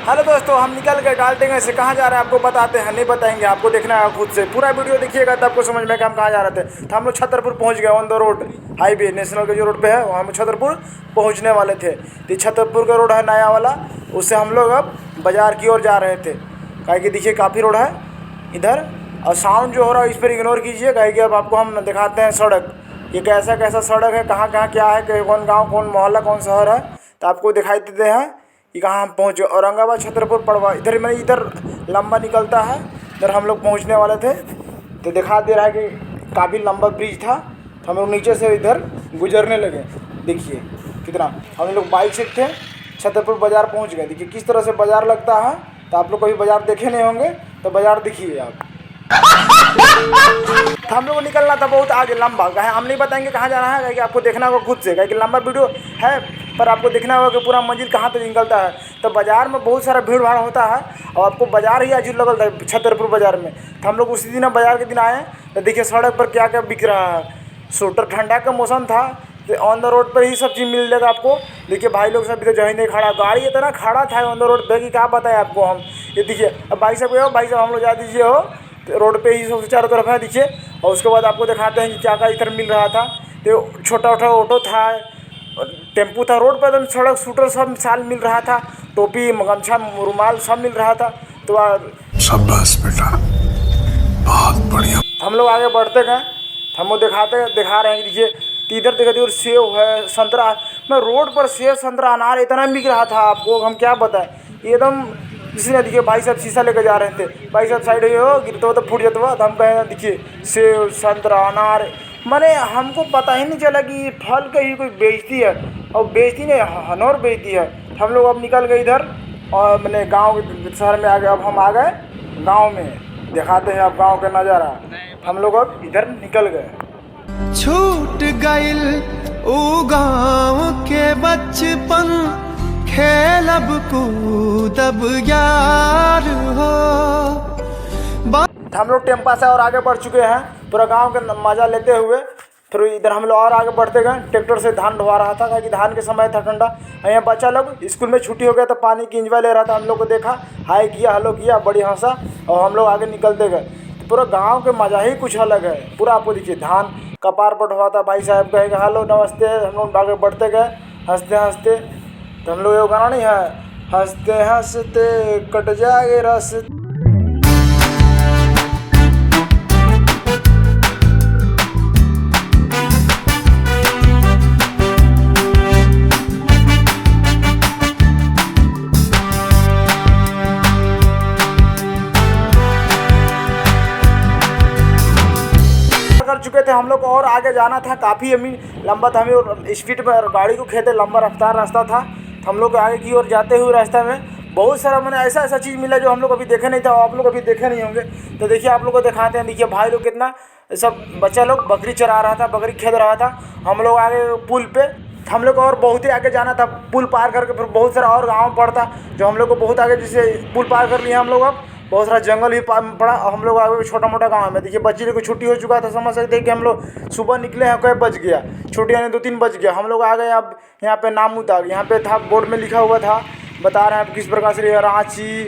Hello दोस्तों, हम निकल गए डाल्टेंगे से। कहाँ जा रहे हैं आपको बताते हैं, नहीं बताएंगे, आपको देखना है खुद से। पूरा वीडियो देखिएगा तब आपको समझ में कि हम कहाँ जा रहे थे। तो हम लोग छतरपुर पहुँच गए, on the road highway national के जो रोड पे है वहाँ हम छतरपुर पहुँचने वाले थे। तो छतरपुर का रोड है नया वाला, उससे हम लोग अब बाज़ार की ओर जा रहे थे। काहे कि देखिए काफ़ी रोड है इधर, और साउंड जो हो रहा है इस पर इग्नोर कीजिए। काहे कि अब आपको हम दिखाते हैं सड़क, ये कैसा कैसा सड़क है, कहाँ कहाँ क्या है, कौन गाँव, कौन मोहल्ला, कौन शहर है, तो आपको दिखाई देते हैं कि कहाँ हम पहुँचे। औरंगाबाद, छतरपुर, पड़वा, इधर मैंने इधर लंबा निकलता है, इधर हम लोग पहुँचने वाले थे। तो दिखा दे रहा है कि काफ़ी लंबा ब्रिज था, तो हम लोग नीचे से इधर गुजरने लगे। देखिए कितना, हम लोग बाइक से थे, छतरपुर बाज़ार पहुँच गए। देखिए किस तरह से बाज़ार लगता है, तो आप लोग कभी बाज़ार देखे नहीं होंगे तो बाज़ार दिखिए आप। तो हम लोग को निकलना था बहुत आगे लंबा, कहे हम नहीं बताएंगे कहाँ जाना है, कि आपको देखना होगा खुद से। कहे कि लंबा वीडियो है, पर आपको देखना होगा कि पूरा मंजिल कहाँ तक निकलता है। तो बाज़ार में बहुत सारा भीड़ भाड़ होता है, और आपको बाज़ार ही अजीब लगल था छतरपुर बाज़ार में। तो हम लोग उसी दिन बाज़ार के दिन आए, तो देखिए सड़क पर क्या क्या बिक रहा है। स्वेटर, ठंडा का मौसम था, तो ऑन द रोड पर ही सब चीज़ मिल जाएगा आपको। देखिए भाई लोग सब इधर जहीं नहीं खड़ा, गाड़ी इतना खड़ा था ऑन द रोड पे कि क्या बताएं आपको हम। ये देखिए, अब भाई साहब हो, भाई साहब हम लोग जा दीजिए हो, तो रोड पे ही सबसे चारों तरफ है देखिए। और उसके बाद आपको दिखाते हैं कि क्या क्या इधर मिल रहा था। तो छोटा छोटा ऑटो था, टेम्पू था, रोड पर एकदम सड़क सूटर सब साल मिल रहा था, टोपी, गमछा, रुमाल सब मिल रहा था। तो शाबाश बेटा, बहुत बढ़िया। हम लोग आगे बढ़ते गए, हम लोग दिखा रहे हैं कि देखिए, तो इधर देखते और सेब है, संतरा। मैं रोड पर सेब, संतरा, अनार इतना बिक रहा था आपको हम क्या बताएं। एकदम किसी ने, देखिए भाई साहब शीशा लेकर जा रहे थे, भाई साहब साइड हो, गिरते हो तो फूट जाता। तो हम कहें देखिए सेब, संतरा, अनार, मैंने हमको पता ही नहीं चला कि फल का ही कोई बेचती है, और बेचती नहीं, हनौर बेचती है। हम लोग अब निकल गए इधर, और मैंने गाँव शहर में आ गए। अब हम आ गए गाँव में, दिखाते हैं अब गाँव का नज़ारा। हम लोग अब इधर निकल गए। छूट गइल उ गाँव के बचपन, खेलब कूदब यार हो। हम लोग टेम्पा से और आगे बढ़ चुके हैं, पूरा गांव का मज़ा लेते हुए। फिर इधर हम लोग और आगे बढ़ते गए, ट्रैक्टर से धान ढुआ रहा था, कि धान के समय था ठंडा। यहाँ बच्चा लोग स्कूल में छुट्टी हो गया तो पानी की इंजॉय ले रहा था। हम लोग को देखा, हाय किया, हेलो किया, बड़ी हंसा, और हम लोग आगे निकलते गए। तो पूरा गाँव के मज़ा ही कुछ अलग है। पूरा आपको देखिए धान कपार पर ढुआ था, भाई साहब कहेगा हेलो नमस्ते। हम लोग आगे बढ़ते गए हंसते हंसते। तो हम लोग ये गाना नहीं है, हंसते हंसते कट जाए रस। कर चुके थे हम लोग को, और आगे जाना था, काफ़ी हमें लंबा था, हमें स्पीड पर गाड़ी को खेते, लंबा रफ्तार रास्ता था। तो हम लोग आगे की ओर जाते हुए रास्ते में बहुत सारा मैंने ऐसा ऐसा चीज़ मिला जो हम लोग अभी देखे नहीं था, आप लोग अभी देखे नहीं होंगे। तो देखिए आप लोग को दिखाते हैं। देखिए भाई लोग कितना, सब बच्चा लोग बकरी चरा रहा था, बकरी खेद रहा था। हम लोग आगे पुल पे, हम लोग को और बहुत ही आगे जाना था। पुल पार करके फिर बहुत सारा और गाँव पड़ता, जो हम लोग को बहुत आगे, जैसे पुल पार कर लिए हम लोग, अब बहुत सारा जंगल भी पड़ा। और हम लोग आगे छोटा मोटा गाँव में देखिए बच्चे को छुट्टी हो चुका था, समझ सकते हैं कि हम लोग सुबह निकले हैं, कई बज गया, छुट्टी यानी 2-3 बज गया। हम लोग आ गए। अब यहाँ पे नाम था, यहाँ पे था बोर्ड में लिखा हुआ था, बता रहे हैं किस प्रकार से रांची,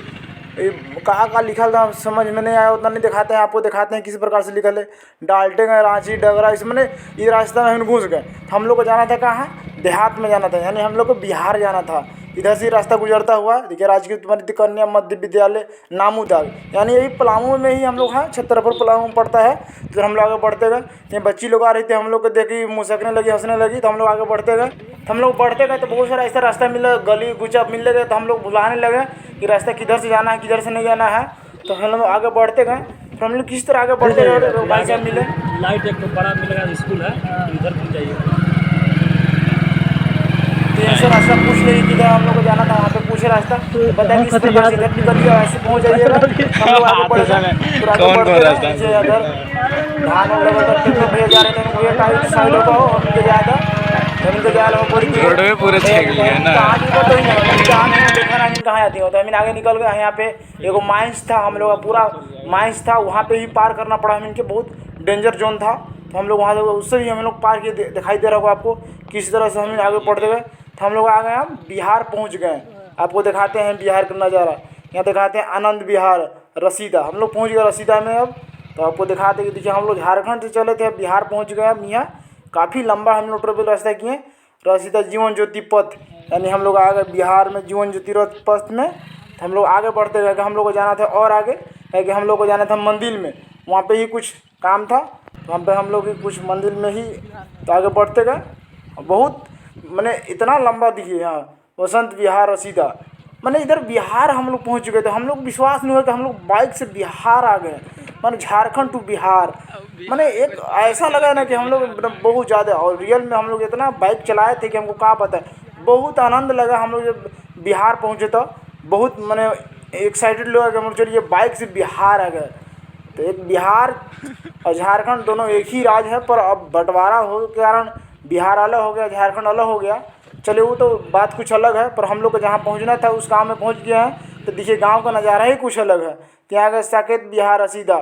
कहाँ लिखा था समझ में नहीं आया, उतना नहीं दिखाते हैं, आपको दिखाते हैं किस प्रकार से लिखल है। डाल्टेंगे, रांची, डगरा, इसमें इस रास्ते में हम घुस गए। हम लोग को जाना था कहाँ, देहात में जाना था, यानी हम लोग को बिहार जाना था। इधर से रास्ता गुजरता हुआ देखिए राजकीय कन्या मध्य विद्यालय नामूदाग, यानी यही पलामू में ही हम लोग हैं, छतरपुर पलामू में पड़ता है। तो हम लोग आगे बढ़ते गए, ये बच्ची लोग आ रही थी, हम लोग को देखी मुस्कने लगी, हंसने लगी। तो हम लोग आगे बढ़ते गए, हम लोग बढ़ते गए तो बहुत सारा ऐसा रास्ता मिला, गली गुचा मिलने गए। तो हम लोग बुलाने लगे कि रास्ता किधर से जाना है, किधर से नहीं जाना है। तो हम लोग आगे बढ़ते गए, तो हम लोग किस तरह आगे बढ़ते गए, भाई साहब मिले, लाइट एक तो बड़ा मिलेगा स्कूल है, इधर घूम जाइए। तो ऐसे रास्ता पूछ लेंगे किधर हम लोग को जाना था, वहाँ पे पूछे रास्ता, बताएंगे इस प्रकार से इधर निकलिए, ऐसे पहुँच जाइएगा। हम लोग आगे बढ़ गए, अगर धान भेज जा रहे थे साइड होगा हो उनके ज़्यादा रोड में पूरे छेक लिए ना, देखा ना कहाँ आती हो। तो हम आगे निकल गए। यहाँ पे एगो माइंस था, हम लोग का पूरा माइंस था, वहाँ पे ही पार करना पड़ा हमें, इनके बहुत डेंजर जोन था। तो हम लोग वहाँ से, उससे भी हम लोग पार किए, दिखाई दे रहा होगा आपको किस तरह से हम आगे बढ़ते गए। तो हम लोग आ गए, हम बिहार पहुँच गए। आपको दिखाते हैं बिहार का नज़ारा। यहाँ दिखाते हैं आनंद विहार रसीदा। हम लोग पहुँच गए रसीदा में अब। तो आपको दिखाते कि देखिए हम लोग झारखंड से चले थे, अब बिहार पहुँच गए। अब यहाँ काफ़ी लंबा हम लोग ट्रेवल रास्ता किए। रसीदा जीवन ज्योति पथ, यानी हम लोग आ गए बिहार में जीवन ज्योति पथ में। तो हम लोग आगे बढ़ते गए कि हम लोग को जाना था और आगे है कि हम लोग को जाना था मंदिर में, वहाँ पे ही कुछ काम था। तो वहाँ पे हम लोग कुछ मंदिर में ही तो आगे बढ़ते गए। बहुत मैंने इतना लंबा दिखे यहाँ वसंत विहार रसीदा, मैंने इधर बिहार हम लोग पहुँच चुके थे। हम लोग विश्वास नहीं हुआ कि हम लोग बाइक से बिहार आ गए, मैंने झारखंड टू बिहार। मैंने एक ऐसा लगा ना कि हम लोग बहुत ज़्यादा, और रियल में हम लोग इतना बाइक चलाए थे कि हमको क्या पता है, बहुत आनंद लगा। हम लोग जब बिहार पहुँचे तो बहुत मैंने एक्साइटेड लगा कि हम लोग चलिए बाइक से बिहार आ गए। तो एक बिहार और झारखंड दोनों एक ही राज्य है, पर अब बंटवारा हो के कारण बिहार अलग हो गया, झारखंड अलग हो गया। चलिए वो तो बात कुछ अलग है, पर हम लोग को जहाँ पहुँचना था उस गाँव में पहुँच गए हैं। तो देखिए गाँव का नज़ारा ही कुछ अलग है। तो यहाँ का साकेत बिहार रसीदा,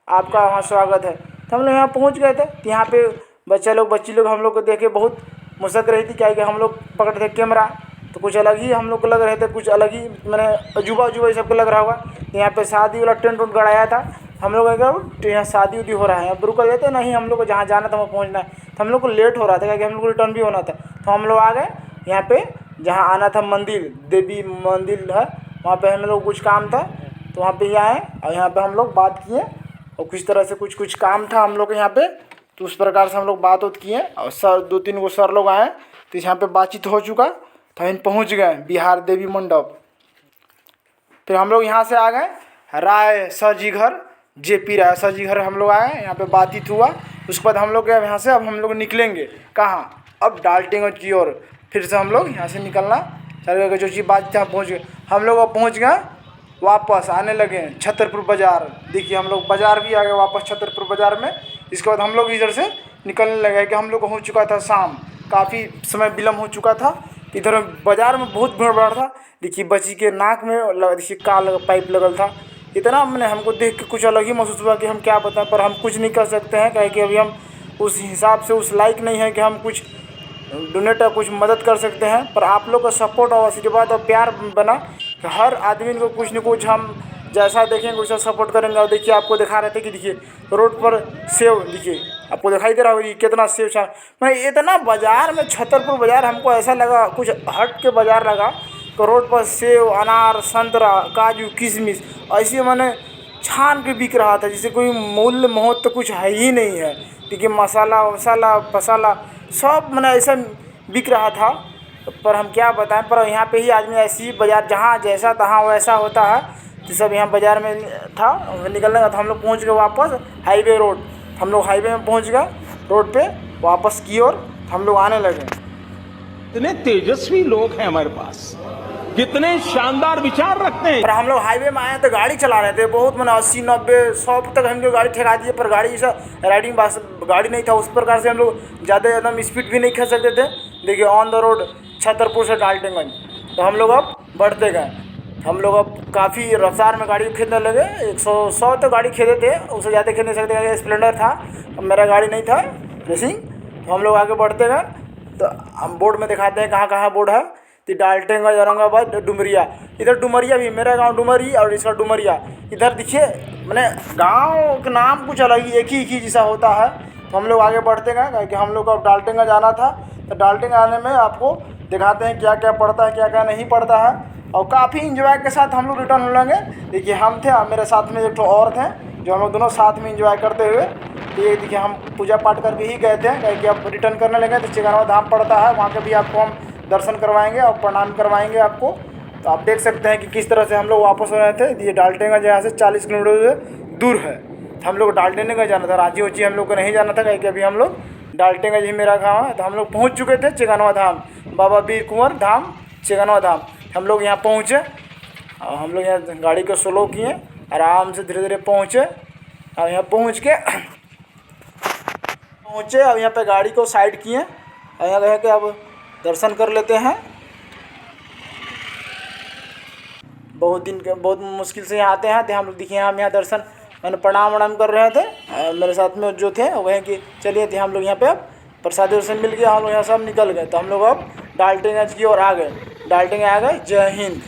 आपका वहाँ स्वागत है। तो हम लोग यहाँ पहुँच गए थे। तो यहाँ पे बच्ची लोग हम लोग को देख के बहुत मुस्क रही थी, क्या कि हम लोग पकड़े थे कैमरा, तो कुछ अलग ही हम लोग को लग रहे थे, कुछ अलग ही मैंने अजूबा ये सबको लग रहा होगा। यहाँ पे शादी वाला टेंट उंट गड़ाया था। हम लोग अगर यहाँ शादी उदी हो रहा है, अब रुक गए थे नहीं, हम लोग को जहाँ जाना था वहाँ पहुँचना है। तो हम लोग को लेट हो रहा था क्योंकि हम लोग को रिटर्न भी होना था। तो हम लोग आ गए यहाँ पे जहाँ आना था मंदिर, देवी मंदिर है, वहाँ पे हम लोग कुछ काम था तो वहाँ पे ही आए और यहाँ पे हम लोग बात किए। और किस तरह से कुछ काम था हम लोग के यहाँ पे, तो उस प्रकार से हम लोग बात किए। और सर 2-3 गो सर लोग आए, तो यहाँ पे बातचीत हो चुका। तो हम पहुँच गए बिहार देवी मंडप। फिर हम लोग यहाँ से आ गए राय सर जी घर, JP राय सर जी घर हम लोग आए, यहाँ पे बातचीत हुआ। उसके बाद हम लोग यहाँ से अब हम लोग निकलेंगे कहाँ, अब डाल्टनगंज की ओर। फिर से हम लोग यहाँ से निकलना चल गए, जो चीज़ बात यहाँ पहुँच गए। हम लोग अब पहुँच गए, वापस आने लगे छतरपुर बाज़ार। देखिए हम लोग बाज़ार भी आ गए वापस छतरपुर बाज़ार में। इसके बाद हम लोग इधर से निकलने लगे कि हम लोग हो चुका था शाम, काफ़ी समय विलम्ब हो चुका था। इधर बाज़ार में बहुत भीड़ भाड़ था। देखिए बच्ची के नाक में देखिए काला पाइप लगल था। इतना मैंने हमको देख के कुछ अलग ही महसूस हुआ कि हम क्या बताएं, पर हम कुछ नहीं कर सकते हैं, क्या कि अभी हम उस हिसाब से उस लायक नहीं है कि हम कुछ डोनेट या कुछ मदद कर सकते हैं। पर आप लोग का सपोर्ट और आशीर्वाद और प्यार बना कि हर आदमी को कुछ न कुछ हम जैसा देखेंगे वैसा सपोर्ट करेंगे। और देखिए आपको दिखा रहे थे कि देखिए रोड पर सेव, देखिए आपको दिखाई दे रहा होगा कितना सेव छा। मैं इतना बाज़ार में छतरपुर बाज़ार हमको ऐसा लगा कुछ हट के बाज़ार लगा। तो रोड पर सेव, अनार, संतरा, काजू, किशमिश ऐसे मैंने छान के बिक रहा था, जिसे कोई मूल्य महत्व तो कुछ है ही नहीं है। देखिए मसाला वसाला पसाला सब मैंने ऐसा बिक रहा था, पर हम क्या बताएं। पर यहाँ पे ही आदमी ऐसी बाज़ार जहाँ जैसा तहाँ वैसा होता है, तो सब यहाँ बाज़ार में था। निकलने का तो हम लोग पहुँच गए वापस हाईवे रोड। हम लोग हाईवे में पहुँच गए, रोड पे वापस की ओर हम लोग आने लगे। कितने तेजस्वी लोग हैं हमारे पास, कितने शानदार विचार रखते हैं। पर हम लोग हाईवे में आए तो गाड़ी चला रहे थे बहुत, मैंने 80, 90, 100 तक हमको गाड़ी ठेका दी। पर गाड़ी ऐसा राइडिंग बस गाड़ी नहीं था, उस प्रकार से हम लोग ज़्यादा एकदम स्पीड भी नहीं कर सकते थे। देखिए ऑन द रोड छतरपुर से डाल्टनगंज। तो हम लोग अब बढ़ते गए। हम लोग अब काफ़ी रफ्तार में गाड़ी खींचने लगे। 100 तो गाड़ी खींचे थे, उससे ज़्यादा खींच नहीं सकते, स्प्लेंडर था, अब मेरा गाड़ी नहीं था रेसिंग। तो हम लोग आगे बढ़ते गए। तो हम बोर्ड में दिखाते हैं कहाँ कहाँ बोर्ड है। तो डाल्टनगंज, औरंगाबाद, डुमरिया। इधर डुमरिया भी, मेरा गांव डुमरी और इसका डुमरिया। इधर देखिए मैंने गांव का नाम कुछ अलग ही एक ही जैसा होता है। तो हम लोग आगे बढ़ते गए क्योंकि हम लोग को अब डाल्टनगंज आना था। तो डाल्टनगंज आने में आपको दिखाते हैं क्या क्या पड़ता है, क्या क्या नहीं पड़ता है। और काफ़ी इंजॉय के साथ हम लोग रिटर्न हो लेंगे। देखिए हम थे और मेरे साथ में एक तो और थे, जो हम लोग दोनों साथ में इंजॉय करते हुए। तो ये देखिए हम पूजा पाठ करके ही गए थे क्योंकि अब रिटर्न करने लगे। तो चिकनवा धाम पड़ता है, वहाँ के भी आपको हम दर्शन करवाएंगे और प्रणाम करवाएंगे आपको। तो आप देख सकते हैं कि किस तरह से हम लोग वापस हो रहे थे। ये डाल्टनगंज यहाँ से 40 किलोमीटर दूर है। तो हम लोग डाल्टनगंज जाना था, रांची वाची हम लोग को नहीं जाना था क्योंकि अभी हम लोग डाल्टनगंज ही मेरा गाँव है। तो हम लोग पहुँच चुके थे चिकनवा धाम, बाबा वीर कुंवर धाम, चिकनवा धाम। हम लोग यहाँ पहुँचे और हम लोग यहाँ गाड़ी को स्लो किए, आराम से धीरे धीरे पहुँचे। और यहाँ पहुँच के अब यहाँ पे गाड़ी को साइड किए और यहाँ कहे कि अब दर्शन कर लेते हैं। बहुत मुश्किल से यहाँ आते हैं। तो हम लोग देखिए हम यहाँ दर्शन मैंने प्रणाम कर रहे थे। मेरे साथ में जो थे वहीं कि चलिए थे हम लोग यहाँ पे अब प्रसाद दर्शन मिल गया, हम लोग यहाँ सब निकल गए। तो हम लोग अब डाल्टनगंज की ओर आ गए। डाल्टनगंज आ गए। जय हिंद।